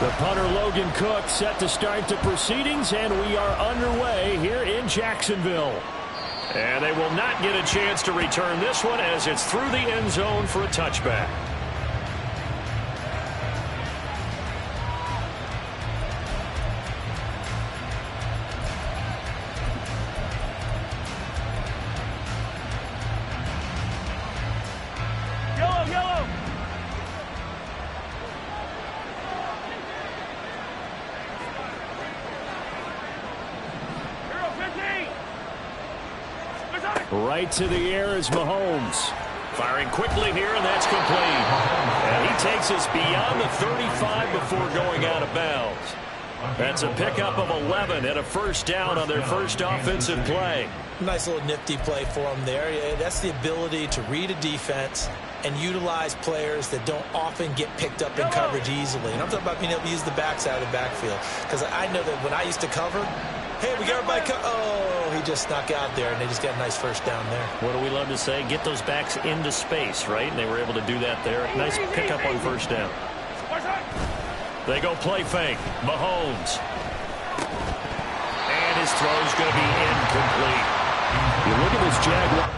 The punter Logan Cook set to start the proceedings, and we are underway here in Jacksonville. And they will not get a chance to return this one as it's through the end zone for a touchback. Right to the air is Mahomes. Firing quickly here, and that's complete. And he takes us beyond the 35 before going out of bounds. That's a pickup of 11 and a first down on their first offensive play. Nice little nifty play for him there. Yeah, that's the ability to read a defense and utilize players that don't often get picked up in coverage easily. And I'm talking about being able to use the backside of the backfield. Because I know that when I used to cover, hey, we got everybody oh, he just snuck out there, and they just got a nice first down there. What do we love to say? Get those backs into space, right? And they were able to do that there. Nice pickup on first down. They go play fake. Mahomes. And his throw's going to be incomplete. You look at this Jaguar.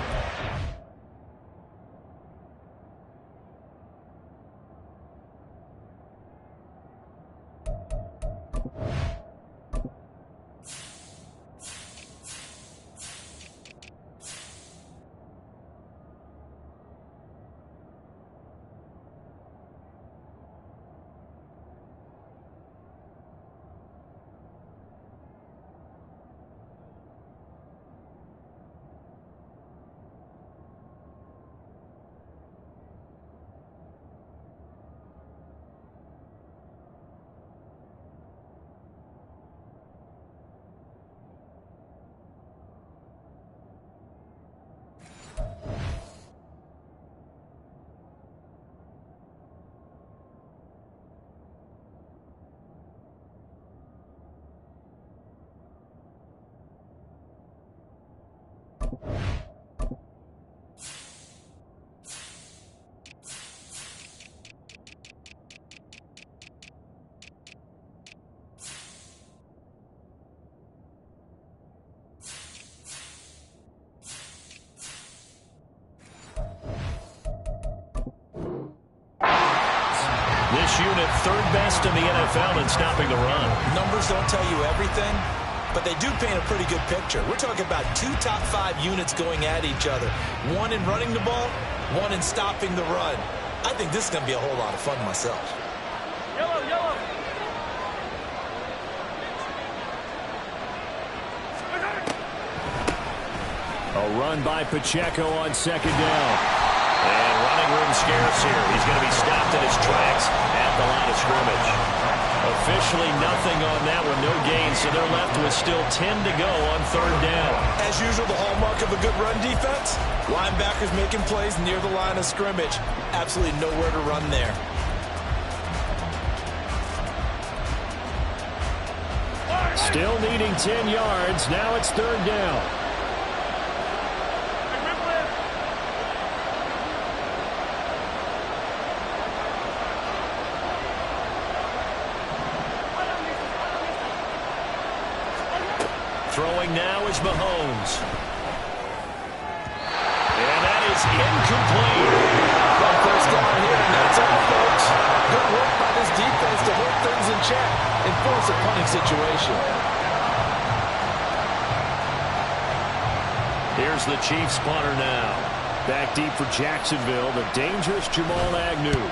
This unit third best in the NFL in stopping the run. Numbers don't tell you everything, but they do paint a pretty good picture. We're talking about 2 top 5 units going at each other. One in running the ball, one in stopping the run. I think this is going to be a whole lot of fun myself. Yellow, yellow. A run by Pacheco on second down. And running room scarce here. He's going to be stopped in his tracks at the line of scrimmage. Officially nothing on that one, no gain, so they're left with still 10 to go on third down. As usual, the hallmark of a good run defense, linebackers making plays near the line of scrimmage. Absolutely nowhere to run there. Still needing 10 yards. Now it's third down. Throwing now is Mahomes. And that is incomplete. Well, first down here, and that's all, folks. Good work by this defense to hold things in check and force a punting situation. Here's the Chiefs punter now. Back deep for Jacksonville, the dangerous Jamal Agnew.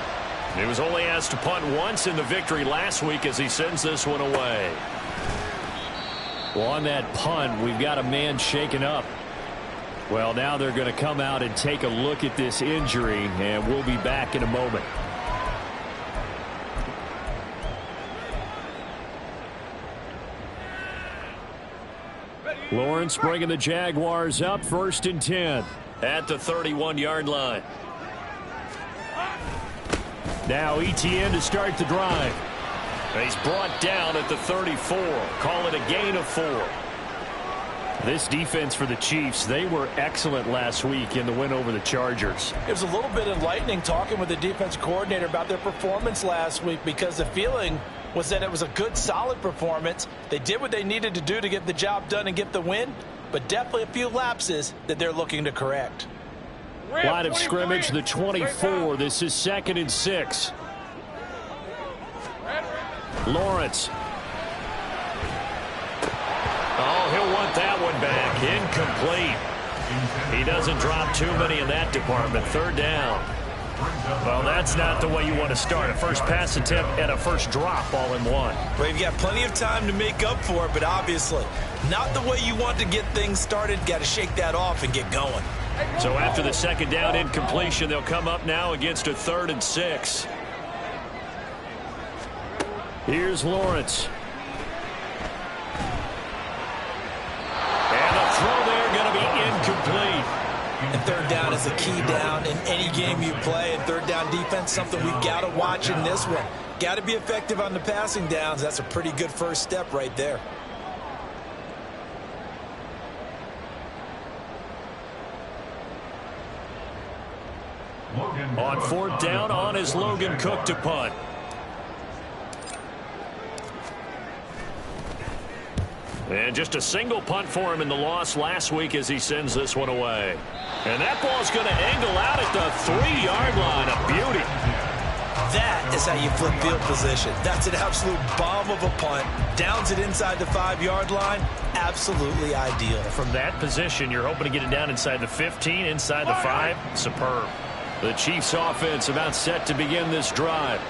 He was only asked to punt once in the victory last week as he sends this one away. Well, on that punt, we've got a man shaken up. Well, now they're going to come out and take a look at this injury, and we'll be back in a moment. Lawrence bringing the Jaguars up, 1st and 10 at the 31-yard line. Now Etienne to start the drive. He's brought down at the 34. Call it a gain of 4. This defense for the Chiefs, they were excellent last week in the win over the Chargers. It was a little bit enlightening talking with the defense coordinator about their performance last week, because the feeling was that it was a good, solid performance. They did what they needed to do to get the job done and get the win, but definitely a few lapses that they're looking to correct. Line of scrimmage, the 24. This is 2nd and 6. Lawrence. Oh, he'll want that one back. Incomplete. He doesn't drop too many in that department. 3rd down. Well, that's not the way you want to start. A first pass attempt and a first drop all in one. Well, you've got plenty of time to make up for it, but obviously not the way you want to get things started. Got to shake that off and get going. So after the 2nd down incompletion, they'll come up now against a 3rd and 6. Here's Lawrence. And the throw there going to be incomplete. And 3rd down is a key down in any game you play. And 3rd down defense, something we've got to watch in this one. Got to be effective on the passing downs. That's a pretty good first step right there. On 4th down, on is Logan Cook to punt. And just a single punt for him in the loss last week as he sends this one away. And that ball's going to angle out at the 3-yard line. A beauty. That is how you flip field position. That's an absolute bomb of a punt. Downs it inside the 5-yard line. Absolutely ideal. From that position, you're hoping to get it down inside the 15, inside the 5. Superb. The Chiefs offense about set to begin this drive.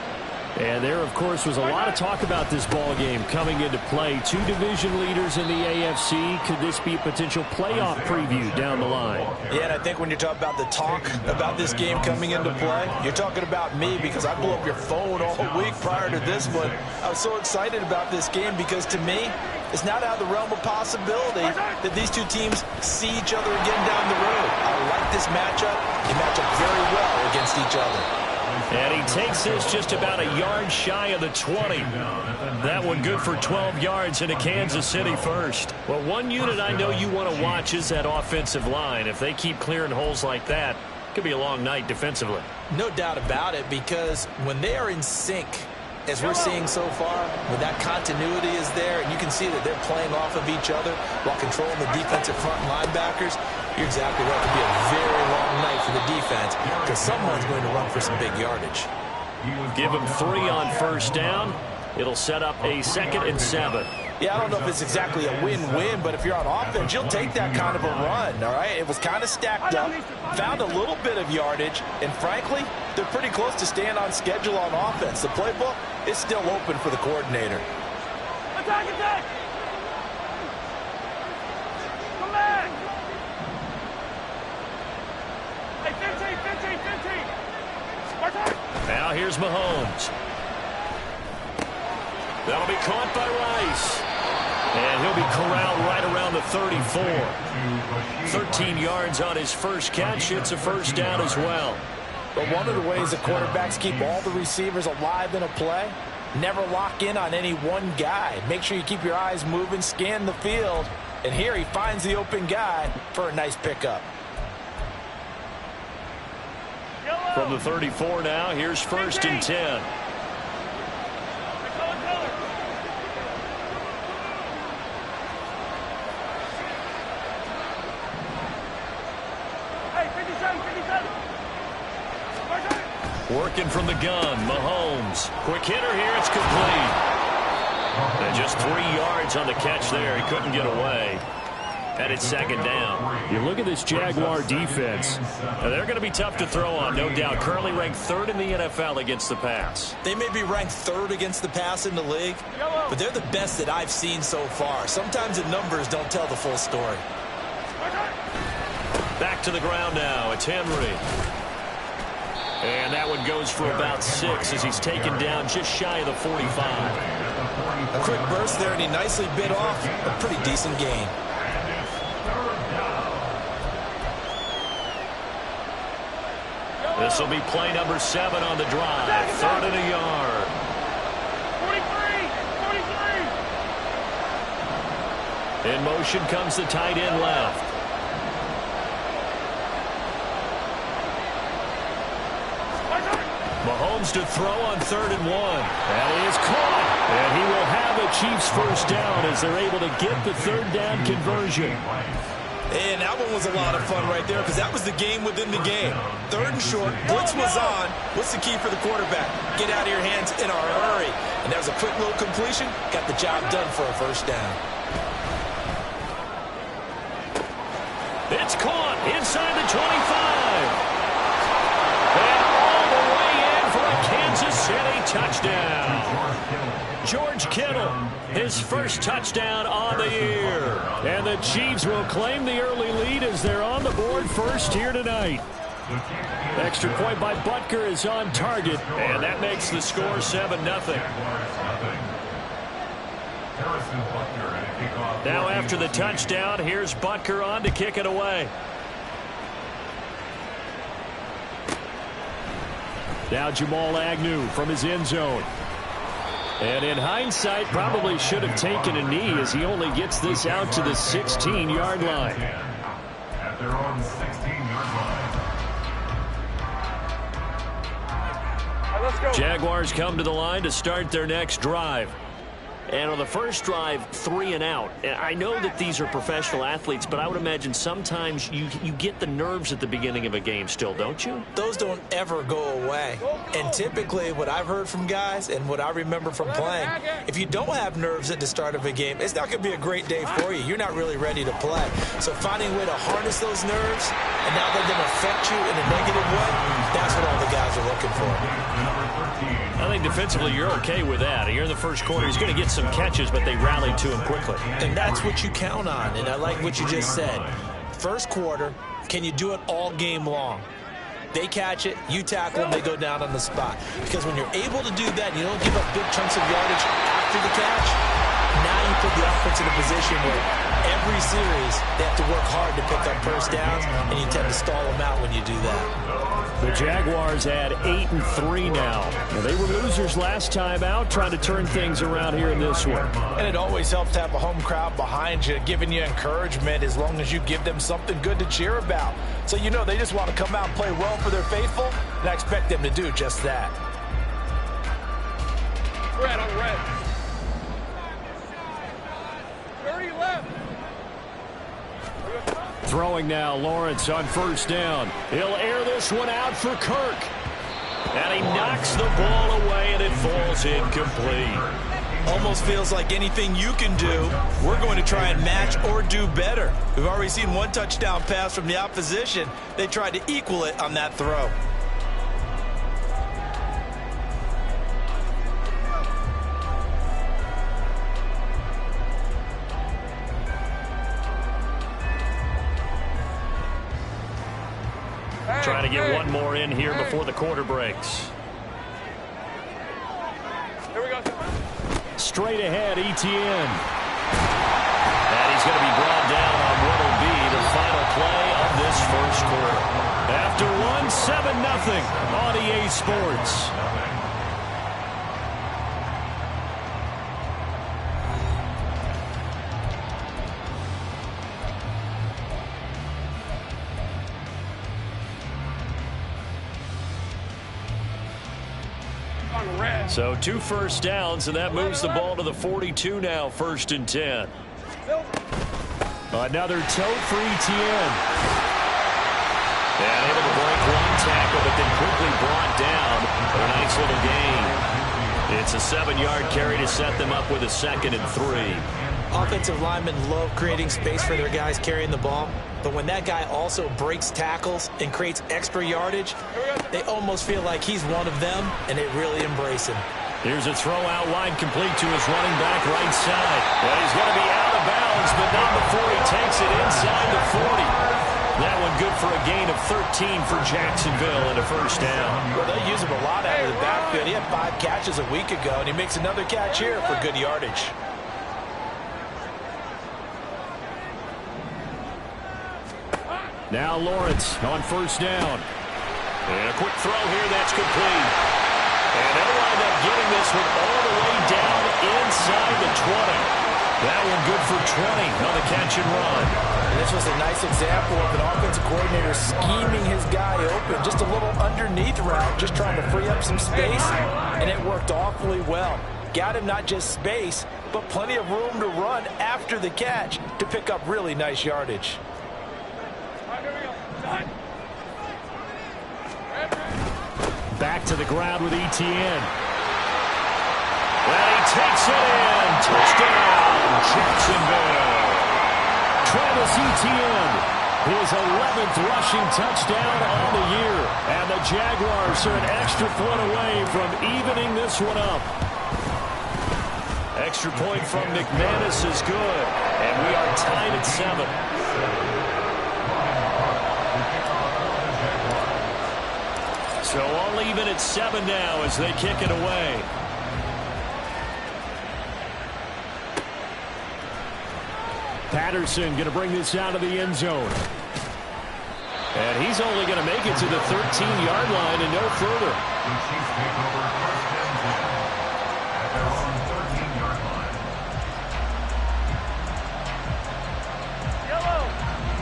And there, of course, was a lot of talk about this ball game coming into play. 2 division leaders in the AFC. Could this be a potential playoff preview down the line? Yeah, and I think when you talk about the talk about this game coming into play, you're talking about me because I blew up your phone all week prior to this one. I was so excited about this game because, to me, it's not out of the realm of possibility that these two teams see each other again down the road. I like this matchup. They match up very well against each other. And he takes this just about a yard shy of the 20. That one good for 12 yards into Kansas City first. Well, one unit I know you want to watch is that offensive line. If they keep clearing holes like that, it could be a long night defensively. No doubt about it, because when they are in sync, as we're seeing so far, when that continuity is there, and you can see that they're playing off of each other while controlling the defensive front linebackers, you're exactly right. It could be a very long night for the defense because someone's going to run for some big yardage. Give them 3 on 1st down. It'll set up a 2nd and 7. Yeah, I don't know if it's exactly a win-win, but if you're on offense, you'll take that kind of a run, all right? It was kind of stacked up, found a little bit of yardage, and frankly, they're pretty close to staying on schedule on offense. The playbook is still open for the coordinator. Attack, attack! Come back! Hey, 15! Now here's Mahomes. That'll be caught by Rice. And he'll be corralled right around the 34. 13 yards on his first catch. It's a first down as well. But one of the ways the quarterbacks keep all the receivers alive in a play, never lock in on any one guy. Make sure you keep your eyes moving, scan the field. And here he finds the open guy for a nice pickup. From the 34 now, here's 1st and 10. Working from the gun, Mahomes. Quick hitter here, it's complete. And just 3 yards on the catch there. He couldn't get away. And it's 2nd down. You look at this Jaguar defense. Now, they're going to be tough to throw on, no doubt. Currently ranked 3rd in the NFL against the pass. They may be ranked 3rd against the pass in the league, but they're the best that I've seen so far. Sometimes the numbers don't tell the full story. Back to the ground now. It's Henry. And that one goes for about 6 as he's taken down just shy of the 45. A quick burst there, and he nicely bit off a pretty decent gain. This will be play number 7 on the drive. 3rd and a yard. 43. In motion comes the tight end left. Mahomes begins to throw on 3rd and 1. That is caught. And he will have the Chiefs first down as they're able to get the 3rd down conversion. And that one was a lot of fun right there because that was the game within the game. 3rd and short, blitz was on. What's the key for the quarterback? Get out of your hands in a hurry. And that was a quick little completion. Got the job done for a first down. It's caught inside the 25. And all the way in for a Kansas City touchdown. George Kittle, his first touchdown on the year. And the Chiefs will claim the early lead as they're on the board first here tonight. Extra point by Butker is on target, and that makes the score 7-0. Now after the touchdown, here's Butker on to kick it away. Now Jamal Agnew from his end zone. And in hindsight, probably should have taken a knee as he only gets this out to the 16-yard line. At their own 16-yard line. Let's go. Jaguars come to the line to start their next drive. And on the first drive, 3 and out. And I know that these are professional athletes, but I would imagine sometimes you get the nerves at the beginning of a game still, don't you? Those don't ever go away. And typically what I've heard from guys and what I remember from playing, if you don't have nerves at the start of a game, it's not going to be a great day for you. You're not really ready to play. So finding a way to harness those nerves and now let them affect you in a negative way, that's what all the guys are looking for. I think defensively you're okay with that. You're in the first quarter. He's going to get some catches, but they rallied to him quickly. And that's what you count on. And I like what you just said. First quarter, can you do it all game long? They catch it, you tackle them, they go down on the spot. Because when you're able to do that and you don't give up big chunks of yardage after the catch, now you put the offense in a position where every series they have to work hard to pick up first downs, and you tend to stall them out when you do that. The Jaguars add 8-3 now. And they were losers last time out, trying to turn things around here in this one. And it always helps to have a home crowd behind you, giving you encouragement as long as you give them something good to cheer about. So you know they just want to come out and play well for their faithful, and I expect them to do just that. Red on red. 30 left. Throwing now, Lawrence on first down. He'll air this one out for Kirk. And he knocks the ball away, and it falls incomplete. Almost feels like anything you can do, we're going to try and match or do better. We've already seen one touchdown pass from the opposition. They tried to equal it on that throw. Trying to get one more in here before the quarter breaks. Here we go. Straight ahead, Etienne. And he's going to be brought down on what will be the final play of this first quarter. After one, 7-0 on EA Sports. So 2 first downs, and that moves the ball to the 42 now, 1st and 10. Another tote for Etienne. And able to break one tackle, but then quickly brought down for a nice little gain. It's a 7-yard carry to set them up with a 2nd and 3. Offensive linemen love creating space for their guys carrying the ball. But when that guy also breaks tackles and creates extra yardage, they almost feel like he's one of them, and they really embrace him. Here's a throw out wide, complete to his running back right side. Well, he's going to be out of bounds, but not before he takes it inside the 40. That one good for a gain of 13 for Jacksonville and a first down. Well, they use him a lot out of the backfield. He had 5 catches a week ago, and he makes another catch here for good yardage. Now Lawrence on first down. And a quick throw here, that's complete. And they'll wind up getting this one all the way down inside the 20. That one good for 20 on the catch and run. And this was a nice example of an offensive coordinator scheming his guy open. Just a little underneath route, just trying to free up some space, and it worked awfully well. Got him not just space, but plenty of room to run after the catch to pick up really nice yardage. Back to the ground with Etienne. And he takes it in. Touchdown, Jacksonville. Travis Etienne, his 11th rushing touchdown on the year. And the Jaguars are an extra point away from evening this one up. Extra point from McManus is good. And we are tied at 7. So all even at 7 now as they kick it away. Patterson going to bring this out of the end zone. And he's only going to make it to the 13-yard line and no further. The Chiefs take over first and 10 at their own 13-yard line.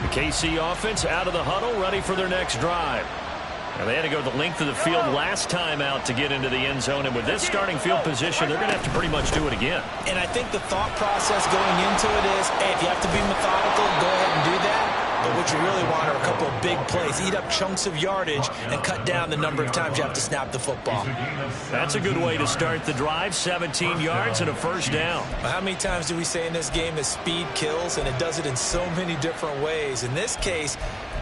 The KC offense out of the huddle, ready for their next drive. And they had to go the length of the field last time out to get into the end zone. And with this starting field position, they're going to have to pretty much do it again. And I think the thought process going into it is, hey, if you have to be methodical, go ahead and do that. But what you really want are a couple of big plays. Eat up chunks of yardage and cut down the number of times you have to snap the football. That's a good way to start the drive. 17 yards and a first down. How many times do we say in this game that speed kills? And it does it in so many different ways. In this case,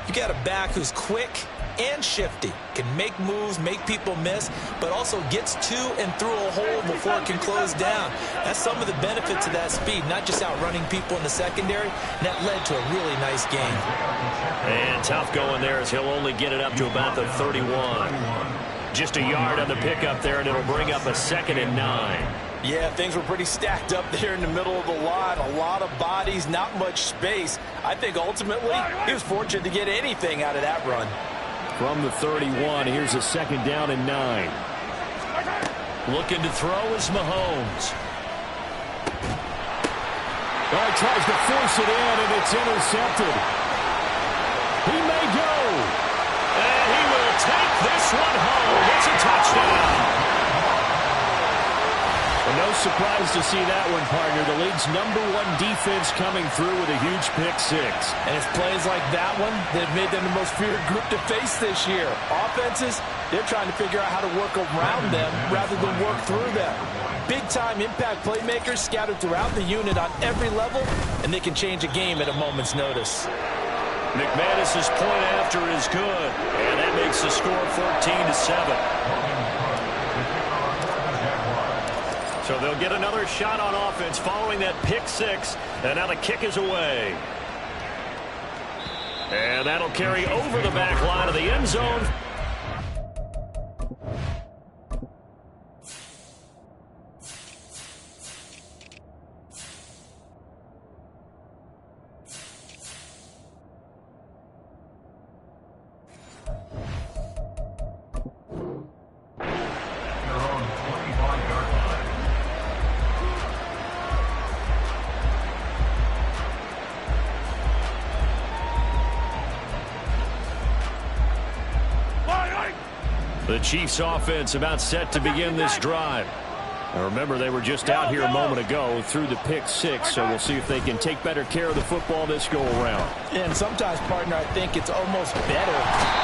you got a back who's quick and shifty, can make moves, make people miss, but also gets to and through a hole before it can close down. That's some of the benefits of that speed, not just outrunning people in the secondary. And that led to a really nice game. And tough going there as he'll only get it up to about the 31. Just a yard on the pickup there, and it'll bring up a 2nd and 9. Yeah, things were pretty stacked up there in the middle of the line. A lot of bodies, not much space. I think ultimately he was fortunate to get anything out of that run. From the 31, here's a 2nd down and 9. Looking to throw is Mahomes. Oh, he tries to force it in, and it's intercepted. He may go. And he will take this one home. It's a touchdown. And no surprise to see that one, partner. The league's #1 defense coming through with a huge pick 6. And it's plays like that one that made them the most feared group to face this year. Offenses, they're trying to figure out how to work around them rather than work through them. Big-time impact playmakers scattered throughout the unit on every level, and they can change a game at a moment's notice. McManus's point after is good, and that makes the score 14-7. So they'll get another shot on offense following that pick 6, and now the kick is away. And that'll carry over the back line of the end zone. The Chiefs offense about set to begin this drive. Now remember, they were just out here a moment ago through the pick 6, so we'll see if they can take better care of the football this go around. And sometimes, partner, I think it's almost better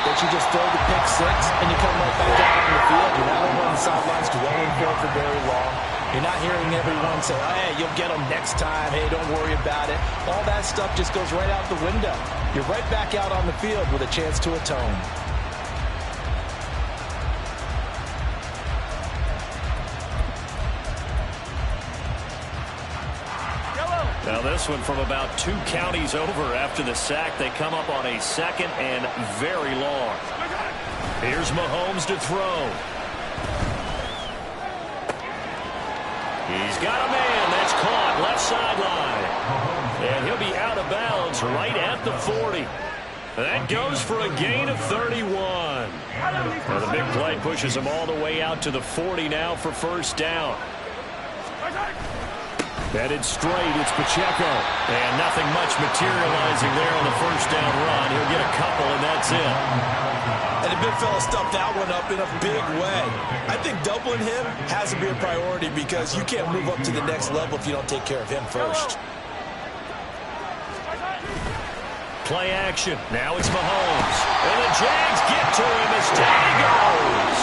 that you just throw the pick 6 and you come right back out on the field. You're not on the sidelines dwelling for very long. You're not hearing everyone say, oh, hey, you'll get them next time. Hey, don't worry about it. All that stuff just goes right out the window. You're right back out on the field with a chance to atone. Now this one from about 2 counties over after the sack. They come up on a 2nd and very long. Here's Mahomes to throw. He's got a man. That's caught left sideline. And he'll be out of bounds right at the 40. That goes for a gain of 31. Well, the big play pushes him all the way out to the 40 now for first down. Headed straight, it's Pacheco. And nothing much materializing there on the first down run. He'll get a couple, and that's it. And the big fella stuffed that one up in a big way. I think doubling him has to be a priority because you can't move up to the next level if you don't take care of him first. Play action. Now it's Mahomes. And the Jags get to him as down he goes.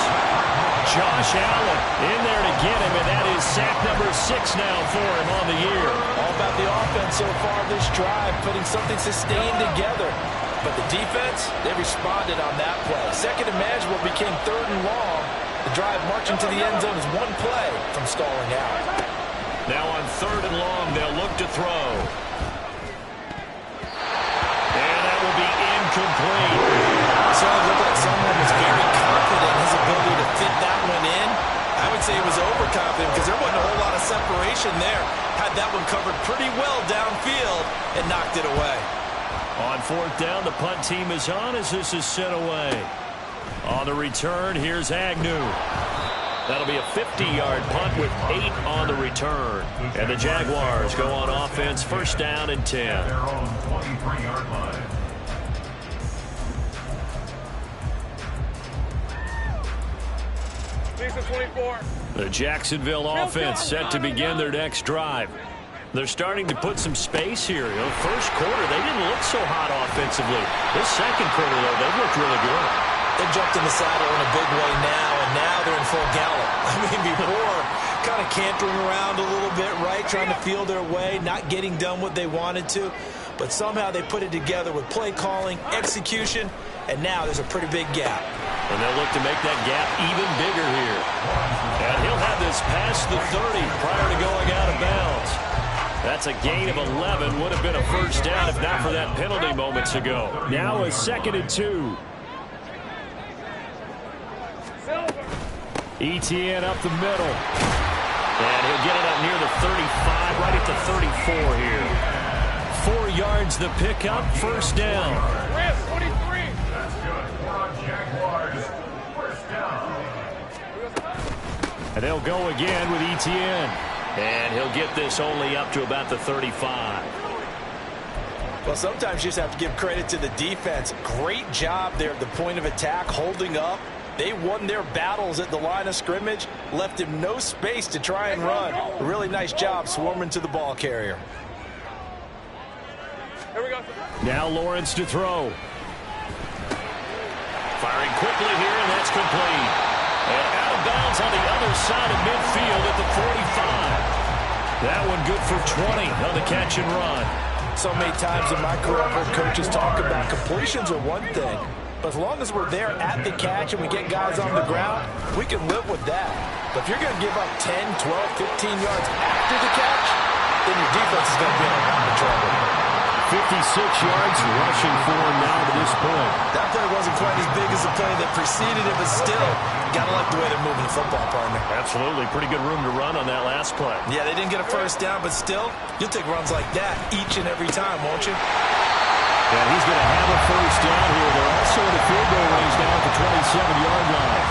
Josh Allen in there to get him, and that is sack number 6 now for him on the year. All about the offense so far this drive, putting something sustained together. But the defense, they responded on that play. Second and manageable became 3rd and long. The drive marching to the end zone is one play from stalling out. Now on 3rd and long, they'll look to throw. And that will be incomplete. So it looked like someone was very confident in his ability to fit that one in. I would say he was overconfident because there wasn't a whole lot of separation there. Had that one covered pretty well downfield and knocked it away. On 4th down, the punt team is on as this is sent away. On the return, here's Agnew. That'll be a 50-yard punt with 8 on the return. And the Jaguars go on offense, 1st down and 10. Their own 23-yard line. Lisa 24. The Jacksonville offense set to begin their next drive. They're starting to put some space here. You know, first quarter, they didn't look so hot offensively. This second quarter, though, they've looked really good. They jumped in the saddle in a big way now, and now they're in full gallop. I mean, before, kind of cantering around a little bit, right, trying to feel their way, not getting done what they wanted to. But somehow they put it together with play calling, execution, and now there's a pretty big gap. And they'll look to make that gap even bigger here. And he'll have this past the 30 prior to going out of bounds. That's a gain of 11. Would have been a first down if not for that penalty moments ago. Now a 2nd and 2. ETN up the middle. And he'll get it up near the 35, right at the 34 here. 4 yards the pickup, 1st down. 23. That's good for Jaguars. 1st down. And they'll go again with ETN. And he'll get this only up to about the 35. Well, sometimes you just have to give credit to the defense. Great job there at the point of attack, holding up. They won their battles at the line of scrimmage, left him no space to try and run. A really nice job swarming to the ball carrier. Here we go. Now Lawrence to throw. Firing quickly here, and that's complete. And out of bounds on the other side of midfield at the 45. That one good for 20 on the catch and run. So many times in my career, I've heard coaches talk about completions are one thing. But as long as we're there at the catch and we get guys on the ground, we can live with that. But if you're going to give up 10, 12, 15 yards after the catch, then your defense is going to be in a lot of trouble. 56 yards rushing for him now to this point. That play wasn't quite as big as the play that preceded it, but still, got to like the way they're moving the football, partner. Absolutely. Pretty good room to run on that last play. Yeah, they didn't get a first down, but still, you'll take runs like that each and every time, won't you? And he's going to have a first down here. They're also in the field goal range down at the 27-yard line.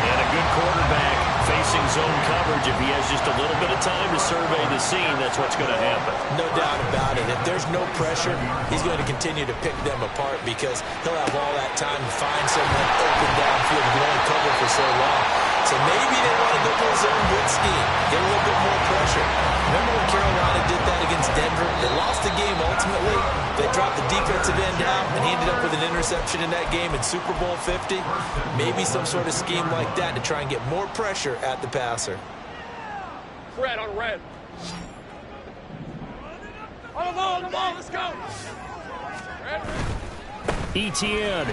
And a good quarterback facing zone coverage. If he has just a little bit of time to survey the scene, that's what's going to happen. No doubt about it. If there's no pressure, he's going to continue to pick them apart because he'll have all that time to find someone open downfield who can only cover for so long. So maybe they want to go to a zone blitz scheme, get a little bit more pressure. Remember when Carolina did that against Denver? They lost the game ultimately. They dropped the defensive end out, and he ended up with an interception in that game in Super Bowl 50. Maybe some sort of scheme like that to try and get more pressure at the passer. Red on red. On the ball, let's go. Red. ETN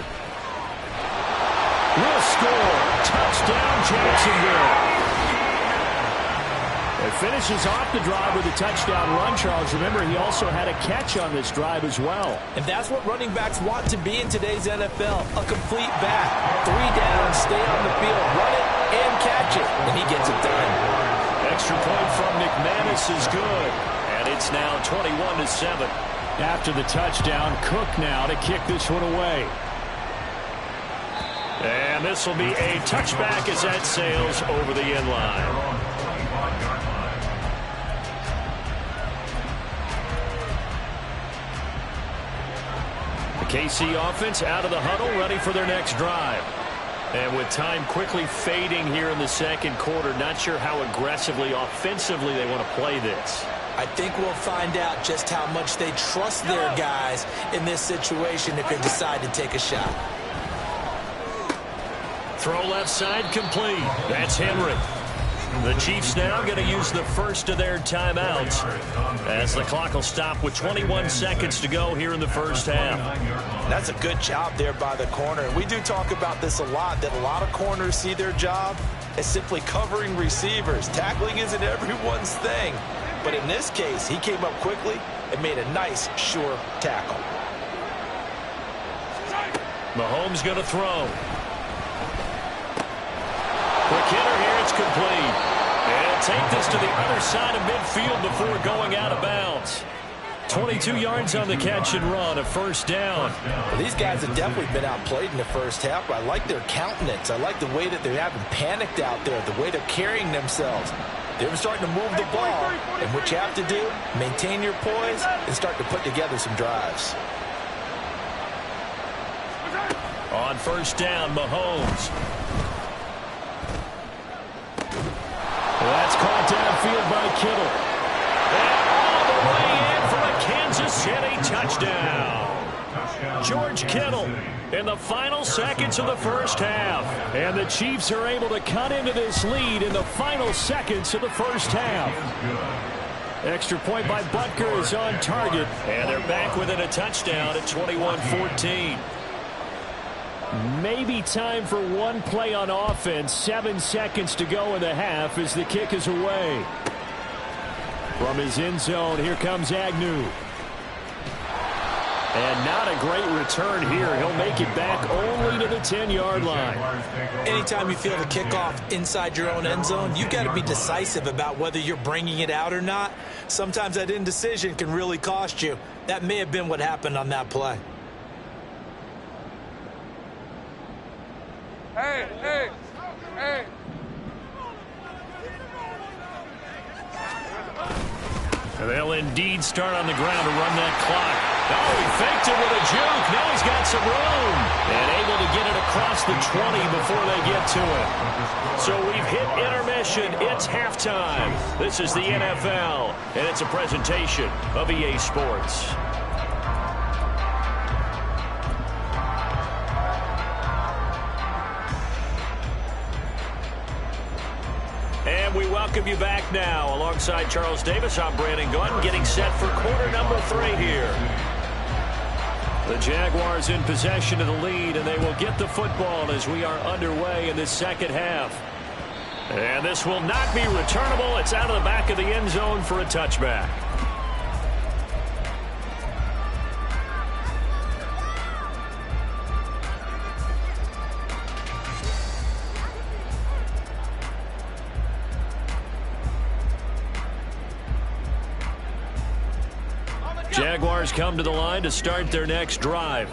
will score. Touchdown, Jacksonville. It finishes off the drive with a touchdown run, Charles. Remember, he also had a catch on this drive as well. And that's what running backs want to be in today's NFL, a complete back. 3 down, stay on the field, run it, and catch it. And he gets it done. Extra point from McManus is good. And it's now 21-7. After the touchdown, Cook now to kick this one away. And this will be a touchback as that sails over the end line. KC offense out of the huddle, ready for their next drive. And with time quickly fading here in the second quarter, not sure how aggressively, offensively they want to play this. I think we'll find out just how much they trust their guys in this situation if they decide to take a shot. Throw left side complete. That's Henry. The Chiefs now going to use the first of their timeouts as the clock will stop with 21 seconds to go here in the first half. That's a good job there by the corner. We do talk about this a lot, that a lot of corners see their job as simply covering receivers. Tackling isn't everyone's thing. But in this case, he came up quickly and made a nice, sure tackle. Mahomes going to throw. Quick hitter here, it's complete. And he'll take this to the other side of midfield before going out of bounds. 22 yards on the catch and run, a first down. Well, these guys have definitely been outplayed in the first half, but I like their countenance. I like the way that they haven't panicked out there, the way they're carrying themselves. They're starting to move the ball, and what you have to do, maintain your poise and start to put together some drives. On first down, Mahomes. That's caught downfield by Kittle. And all the way in for a Kansas City touchdown. George Kittle in the final seconds of the first half. And the Chiefs are able to cut into this lead in the final seconds of the first half. Extra point by Butker is on target. And they're back within a touchdown at 21-14. Maybe time for one play on offense. 7 seconds to go in the half as the kick is away. From his end zone, here comes Agnew. And not a great return here. He'll make it back only to the 10-yard line. Anytime you feel the kickoff inside your own end zone, you've got to be decisive about whether you're bringing it out or not. Sometimes that indecision can really cost you. That may have been what happened on that play. Hey, hey, hey. They'll indeed start on the ground to run that clock. Oh, he faked it with a juke. Now he's got some room. And able to get it across the 20 before they get to it. So we've hit intermission. It's halftime. This is the NFL, and it's a presentation of EA Sports. And we welcome you back now. Alongside Charles Davis, I'm Brandon Gunn, getting set for quarter number 3 here. The Jaguars in possession of the lead, and they will get the football as we are underway in this second half. And this will not be returnable. It's out of the back of the end zone for a touchback. Jaguars come to the line to start their next drive.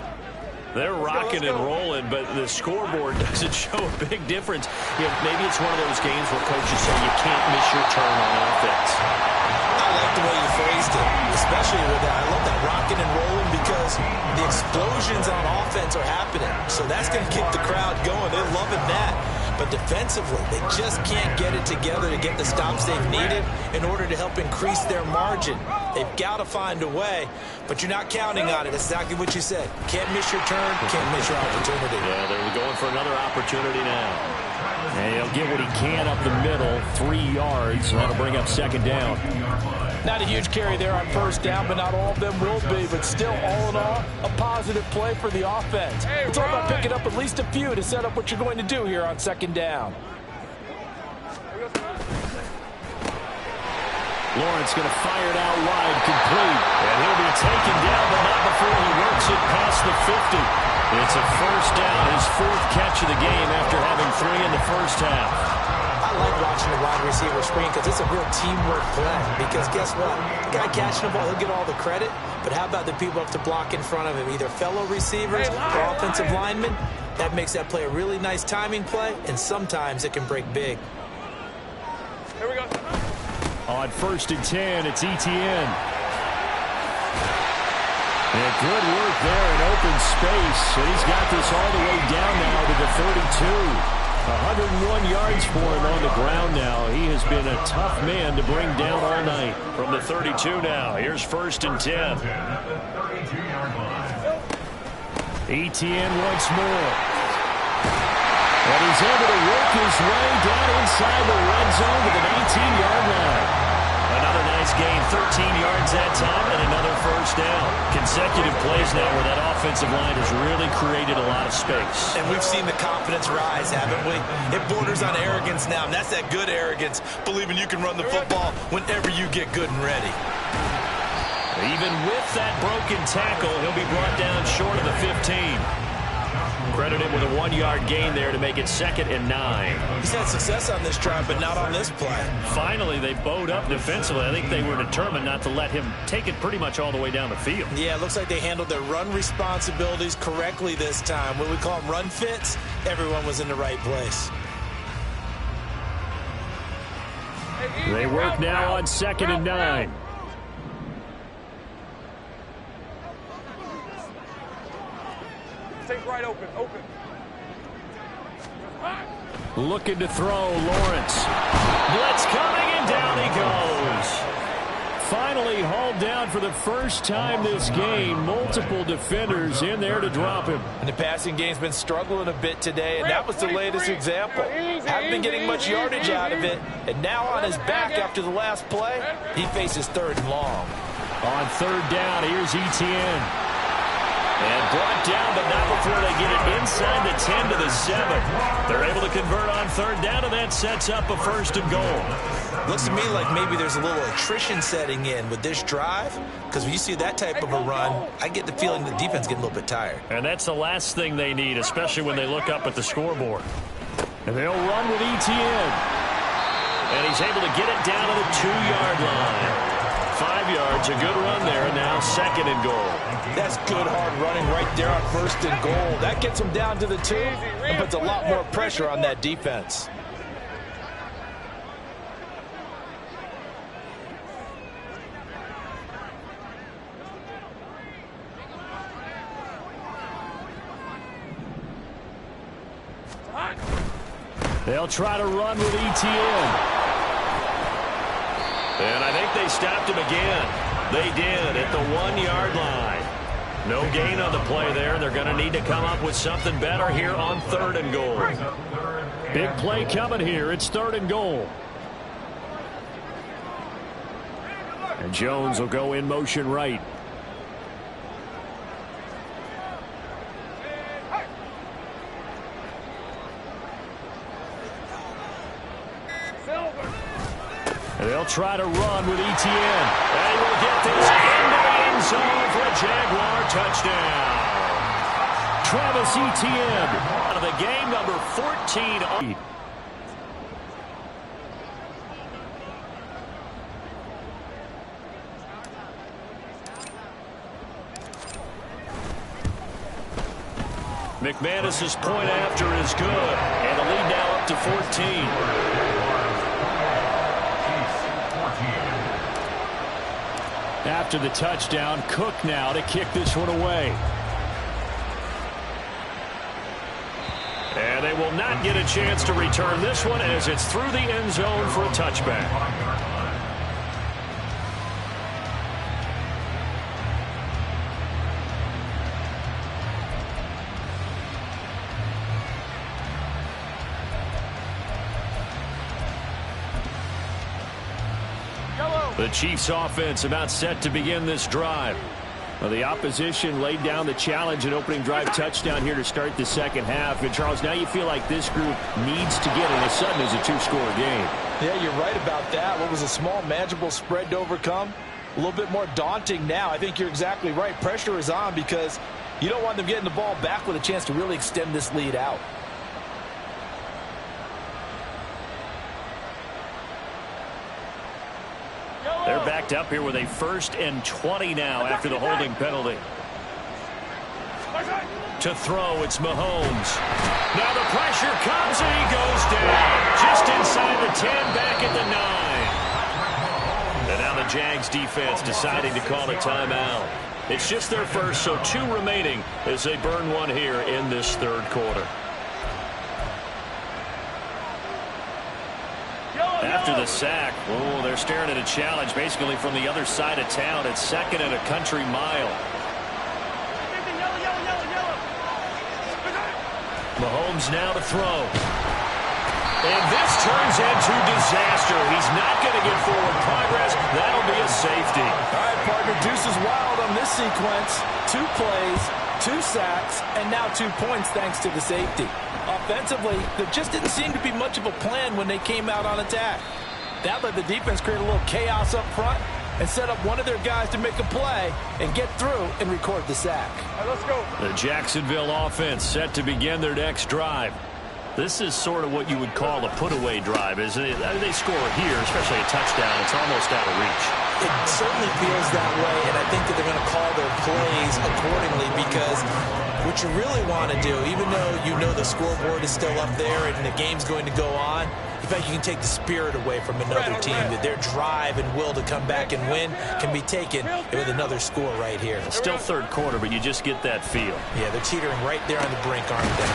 They're rocking and rolling, but the scoreboard doesn't show a big difference. You know, maybe it's one of those games where coaches say you can't miss your turn on offense. I like the way you phrased it, especially with that. I love that rocking and rolling because the explosions on offense are happening. So that's going to keep the crowd going. They're loving that. But defensively, they just can't get it together to get the stops they've needed in order to help increase their margin. They've got to find a way, but you're not counting on it. That's exactly what you said. Can't miss your turn, can't miss your opportunity. Yeah, they're going for another opportunity now. And he'll get what he can up the middle, 3 yards. That'll bring up second down. Not a huge carry there on first down, but not all of them will be. But still, all in all, a positive play for the offense. It's all about picking up at least a few to set up what you're going to do here on second down. Lawrence going to fire it out wide, complete. And he'll be taken down, but not before he works it past the 50. It's a first down, his 4th catch of the game after having 3 in the first half. I like watching the wide receiver screen because it's a real teamwork play. Because guess what? The guy catching the ball, he'll get all the credit. But how about the people up to block in front of him? Either fellow receivers or offensive linemen. That makes that play a really nice timing play, and sometimes it can break big. Here we go. On 1st and 10, it's Etienne. And good work there in open space. And he's got this all the way down now to the 32. 101 yards for him on the ground now. He has been a tough man to bring down all night. From the 32 now, here's 1st and 10. Etienne once more. And he's able to work his way down inside the red zone to the 19-yard line. Another nice gain, 13 yards that time, and another 1st down. Consecutive plays now where that offensive line has really created a lot of space. And we've seen the confidence rise, haven't we? It borders on arrogance now, and that's that good arrogance, believing you can run the football whenever you get good and ready. Even with that broken tackle, he'll be brought down short of the 15. Credited with a 1-yard gain there to make it 2nd and 9. He's had success on this drive, but not on this play. Finally, they bowed up defensively. I think they were determined not to let him take it pretty much all the way down the field. Yeah, it looks like they handled their run responsibilities correctly this time. When we call them run fits, everyone was in the right place. They work now on 2nd and 9. Take right open. Looking to throw, Lawrence. Blitz coming, and down he goes. Finally hauled down for the first time this game. Multiple defenders in there to drop him. And the passing game's been struggling a bit today, and that was the latest example. Haven't been getting much yardage out of it, and now on his back after the last play, he faces 3rd and long. On 3rd down, here's Etienne. And brought down, but not before they get it inside the 10 to the 7. They're able to convert on 3rd down, and that sets up a 1st and goal. Looks to me like maybe there's a little attrition setting in with this drive, because when you see that type of a run, I get the feeling the defense getting a little bit tired. And that's the last thing they need, especially when they look up at the scoreboard. And they'll run with Etienne. And he's able to get it down to the 2-yard line. 5 yards, a good run there, and now 2nd and goal. That's good hard running right there on 1st and goal. That gets him down to the 2 and puts a lot more pressure on that defense. They'll try to run with Etienne. And I think they stopped him again. They did at the 1-yard line. No gain on the play there. They're going to need to come up with something better here on 3rd and goal. Big play coming here. It's 3rd and goal. And Jones will go in motion right. And they'll try to run with Etienne. And he will get this into the end zone for a Jaguar touchdown. Travis Etienne out of the game, number 14. McManus's point after is good. And the lead now up to 14. After the touchdown, Cook now to kick this one away. And they will not get a chance to return this one as it's through the end zone for a touchback. The Chiefs offense about set to begin this drive. Well, the opposition laid down the challenge and opening drive touchdown here to start the 2nd half. And Charles, now you feel like this group needs to get all of a sudden as a 2-score game. Yeah, you're right about that. What was a small, manageable spread to overcome? A little bit more daunting now. I think you're exactly right. Pressure is on because you don't want them getting the ball back with a chance to really extend this lead out. They're backed up here with a 1st and 20 now after the holding penalty. To throw, it's Mahomes. Now the pressure comes and he goes down. Just inside the 10, back at the 9. And now the Jags defense deciding to call a timeout. It's just their first, so 2 remaining as they burn one here in this third quarter. After the sack, they're staring at a challenge basically from the other side of town. It's 2nd and a country mile. Mahomes now to throw. And this turns into disaster. He's not going to get forward progress. That'll be a safety. All right, partner, deuce is wild on this sequence. 2 plays, 2 sacks, and now 2 points thanks to the safety. Offensively, there just didn't seem to be much of a plan when they came out on attack. That let the defense create a little chaos up front and set up one of their guys to make a play and get through and record the sack. All right, let's go. The Jacksonville offense set to begin their next drive. This is sort of what you would call a put-away drive, isn't it? I mean, they score here, especially a touchdown. It's almost out of reach. It certainly feels that way, and I think that they're going to call their plays accordingly because what you really want to do, even though you know the scoreboard is still up there and the game's going to go on, in fact, you can take the spirit away from another team, that their drive and will to come back and win can be taken with another score right here. Still third quarter, but you just get that feel. Yeah, they're teetering right there on the brink, aren't they?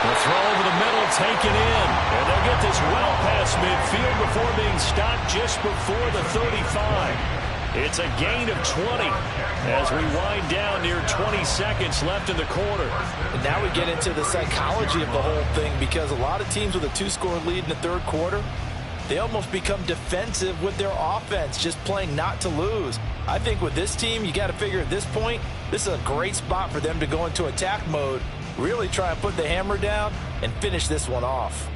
The throw over the middle, taken in. And they'll get this well past midfield before being stopped just before the 35. It's a gain of 20 as we wind down near 20 seconds left in the quarter. And now we get into the psychology of the whole thing, because a lot of teams with a 2-score lead in the third quarter, they almost become defensive with their offense, just playing not to lose. I think with this team, you got to figure at this point, this is a great spot for them to go into attack mode, really try and put the hammer down and finish this one off.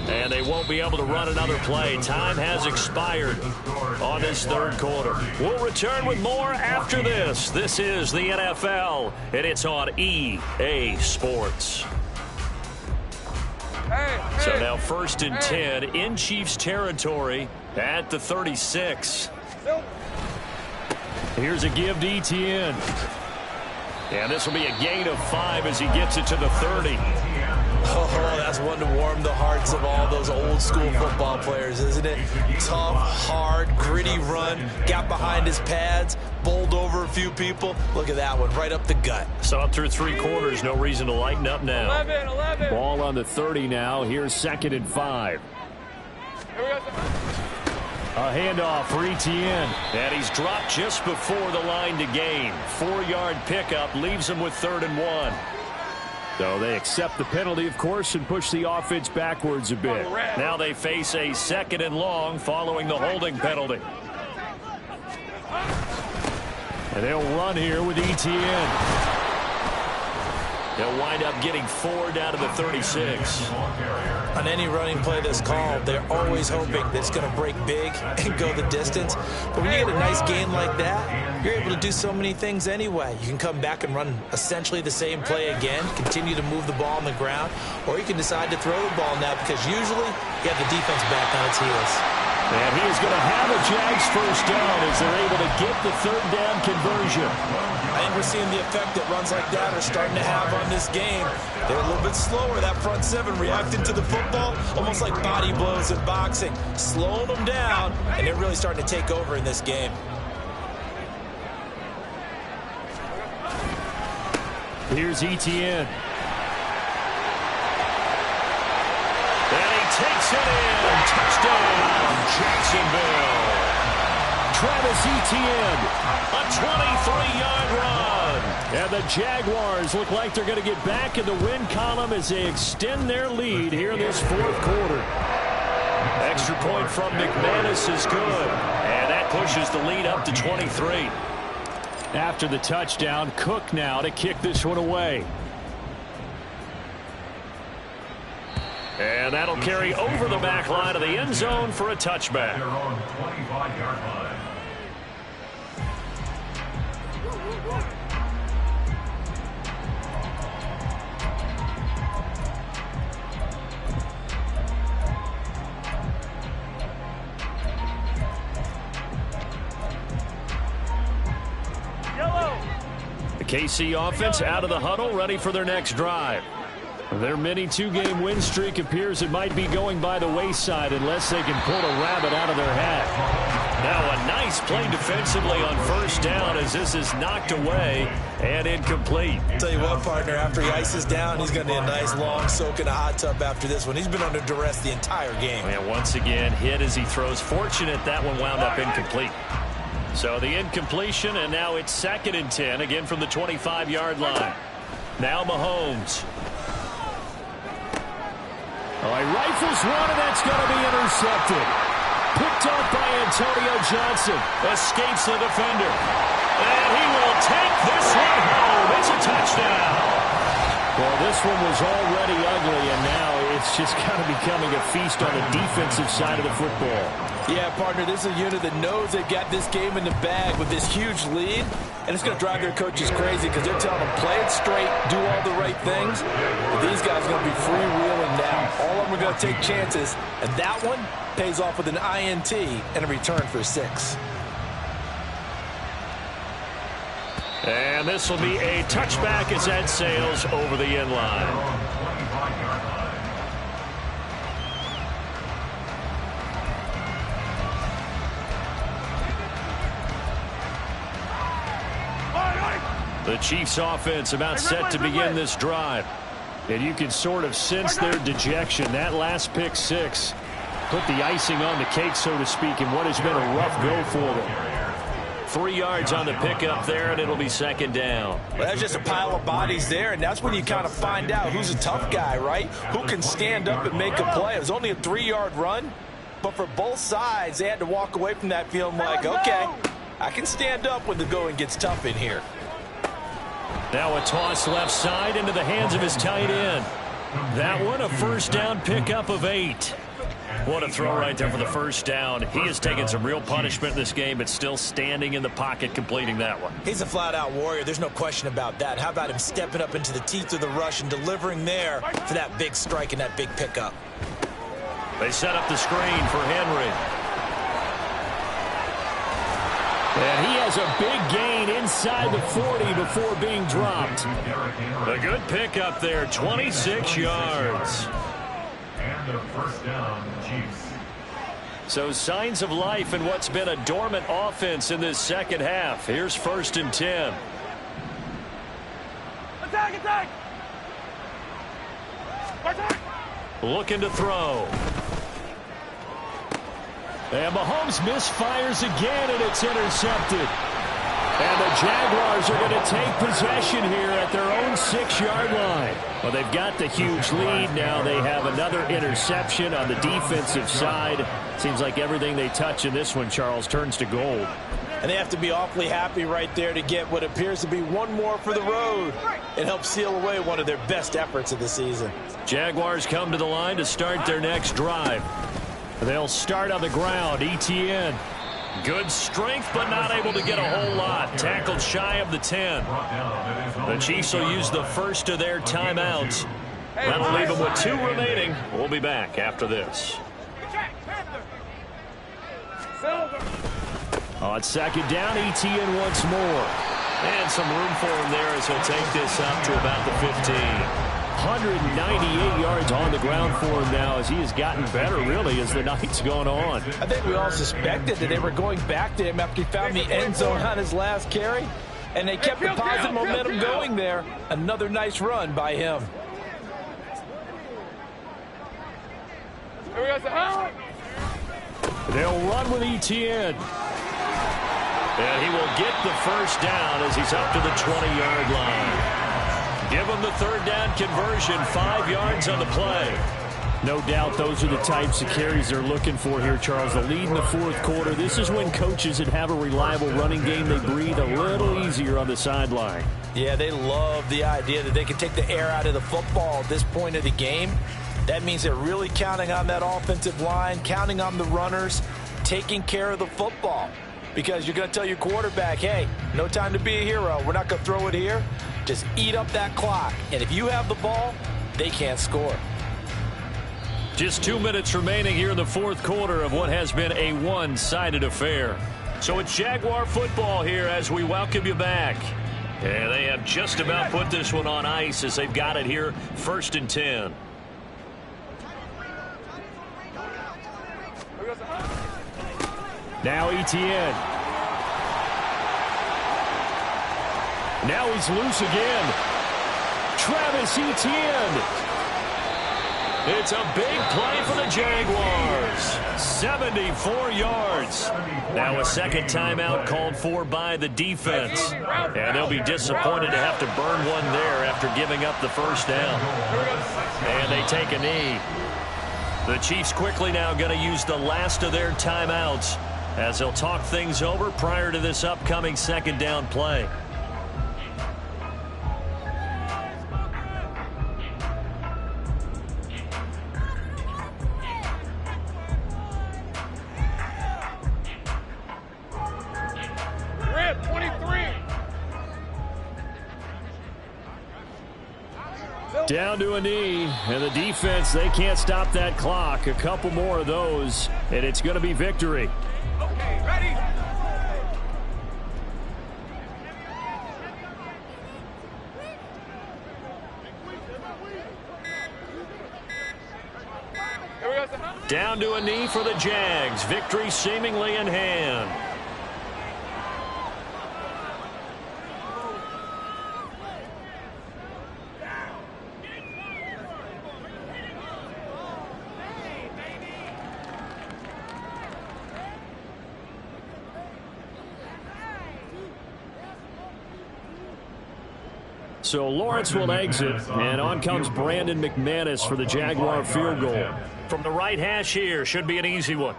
And they won't be able to run another play. Time has expired on this third quarter. We'll return with more after this. This is the NFL, and it's on EA Sports. So now 1st and 10 in Chiefs territory at the 36. Here's a give to Etienne. And this will be a gain of 5 as he gets it to the 30. Oh, that's one to warm the hearts of all those old school football players, isn't it? Tough, hard, gritty run, got behind his pads, bowled over a few people. Look at that one, right up the gut. So up through 3 quarters, no reason to lighten up now. 11. Ball on the 30 now. Here's 2nd and 5. Here we go. A handoff for Etienne. And he's dropped just before the line to gain. 4-yard pickup leaves him with 3rd and 1. So they accept the penalty, of course, and push the offense backwards a bit. Now they face a 2nd and long following the holding penalty. And they'll run here with Etienne. They'll wind up getting 4 down to the 36. On any running play that's called, they're always hoping that it's going to break big and go the distance. But when you get a nice game like that, you're able to do so many things anyway. You can come back and run essentially the same play again, continue to move the ball on the ground, or you can decide to throw the ball now because usually you have the defense back on its heels. And he is going to have a Jags first down as they're able to get the 3rd down conversion. I think we're seeing the effect that runs like that are starting to have on this game. They're a little bit slower, that front 7, reacting to the football, almost like body blows in boxing, slowing them down, and they're really starting to take over in this game. Here's Etienne. And he takes it in. Touchdown, Jacksonville. Travis Etienne, a 23-yard run. And the Jaguars look like they're going to get back in the win column as they extend their lead here in this 4th quarter. Extra point from McManus is good. And that pushes the lead up to 23. After the touchdown, Cook now to kick this one away. And that'll carry over the back line of the end zone for a touchback. They're on 25-yard line. The KC offense out of the huddle, ready for their next drive. Their mini two-game win streak appears it might be going by the wayside unless they can pull a rabbit out of their hat. Now a nice play defensively on first down as this is knocked away and incomplete. Tell you what, partner, after he ices down, he's going to need a nice long soak in a hot tub after this one. He's been under duress the entire game. And once again, hit as he throws. Fortunate that one wound up incomplete. So the incompletion, and now it's 2nd and 10, again from the 25-yard line. Now Mahomes. All right, rifles one, and that's going to be intercepted. Picked off by Antonio Johnson. Escapes the defender. And he will take this one home. It's a touchdown. Well, this one was already ugly, and now it's just kind of becoming a feast on the defensive side of the football. Yeah, partner, this is a unit that knows they've got this game in the bag with this huge lead, and it's going to drive their coaches crazy because they're telling them, play it straight, do all the right things. But these guys are going to be freewheeling now. All of them are going to take chances, and that one pays off with an INT and a return for 6. And this will be a touchback as that sails over the end line. The Chiefs offense about set to begin this drive. And you can sort of sense their dejection. That last pick 6 put the icing on the cake, so to speak, in what has been a rough go for them. 3 yards on the pickup there, and it'll be 2nd down. Well, that's just a pile of bodies there, and that's when you kind of find out who's a tough guy, right? Who can stand up and make a play. It was only a 3-yard run, but for both sides, they had to walk away from that feeling like, okay, I can stand up when the going gets tough in here. Now a toss left side into the hands of his tight end. That one a first down pickup of 8. What a throw right there for the first down. He has taken some real punishment in this game, but still standing in the pocket completing that one. He's a flat-out warrior. There's no question about that. How about him stepping up into the teeth of the rush and delivering there for that big strike and that big pickup? They set up the screen for Henry. And he has a big gain inside the 40 before being dropped. A good pickup there, 26 yards. And a first down, Chiefs. So signs of life in what's been a dormant offense in this second half. Here's 1st and 10. Attack, attack! Attack! Looking to throw. And Mahomes misfires again, and it's intercepted. And the Jaguars are going to take possession here at their own 6-yard line. Well, they've got the huge lead. Now they have another interception on the defensive side. Seems like everything they touch in this one, Charles, turns to gold. And they have to be awfully happy right there to get what appears to be one more for the road and help seal away one of their best efforts of the season. Jaguars come to the line to start their next drive. They'll start on the ground. Etienne. Good strength, but not able to get a whole lot. Tackled shy of the 10. The Chiefs will use the first of their timeouts. That'll leave them with 2 remaining. We'll be back after this. On 2nd down, Etienne once more. And some room for him there as he'll take this up to about the 15. 198 yards on the ground for him now as he has gotten better, really, as the night's gone on. I think we all suspected that they were going back to him after he found the end zone on his last carry, and they kept the positive momentum going there. Another nice run by him. They'll run with Etienne. And he will get the first down as he's up to the 20-yard line. Give him the 3rd down conversion, 5 yards on the play. No doubt those are the types of carries they're looking for here, Charles. The lead in the 4th quarter. This is when coaches that have a reliable running game, they breathe a little easier on the sideline. Yeah, they love the idea that they can take the air out of the football at this point of the game. That means they're really counting on that offensive line, counting on the runners, taking care of the football. Because you're going to tell your quarterback, hey, no time to be a hero. We're not going to throw it here. Just eat up that clock. And if you have the ball, they can't score. Just 2 minutes remaining here in the 4th quarter of what has been a one-sided affair. So it's Jaguar football here as we welcome you back. And they have just about put this one on ice as they've got it here, 1st and 10. Now Etienne. Now he's loose again. Travis Etienne. It's a big play for the Jaguars. 74 yards. Now a second timeout called for by the defense. And they'll be disappointed to have to burn one there after giving up the first down. And they take a knee. The Chiefs quickly now going to use the last of their timeouts as they'll talk things over prior to this upcoming second down play. Down to a knee, and the defense, they can't stop that clock. A couple more of those, and it's going to be victory. Okay, ready? Down to a knee for the Jags. Victory seemingly in hand. So Lawrence will exit, and on comes Brandon McManus for the Jaguar field goal. From the right hash here, should be an easy one.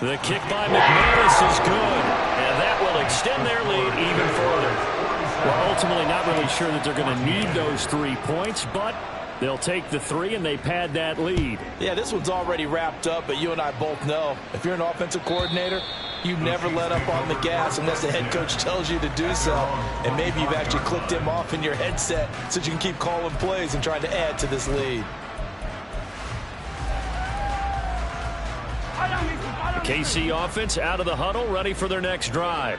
The kick by McManus is good, and that will extend their lead even further. Well, ultimately not really sure that they're going to need those 3 points, but they'll take the 3 and they pad that lead. Yeah, this one's already wrapped up, but you and I both know if you're an offensive coordinator, you never let up on the gas unless the head coach tells you to do so. And maybe you've actually clicked him off in your headset so you can keep calling plays and trying to add to this lead. The KC offense out of the huddle, ready for their next drive.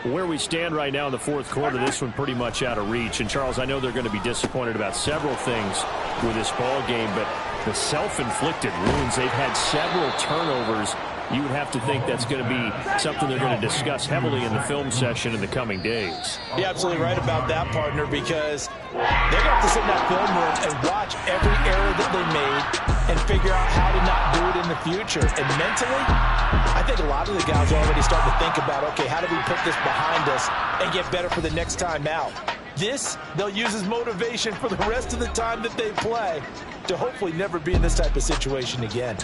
Where we stand right now in the fourth quarter, this one pretty much out of reach. And, Charles, I know they're going to be disappointed about several things with this ball game, but the self-inflicted wounds, they've had several turnovers. You would have to think that's going to be something they're going to discuss heavily in the film session in the coming days. You're absolutely right about that, partner, because they're going to have to sit in that film room and watch every error that they made and figure out how to not do it in the future. And mentally, I think a lot of the guys are already starting to think about, okay, how do we put this behind us and get better for the next time out? This, they'll use as motivation for the rest of the time that they play to hopefully never be in this type of situation again.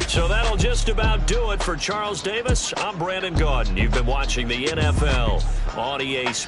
So that'll just about do it for Charles Davis. I'm Brandon Gaudin. You've been watching the NFL on EA Sports.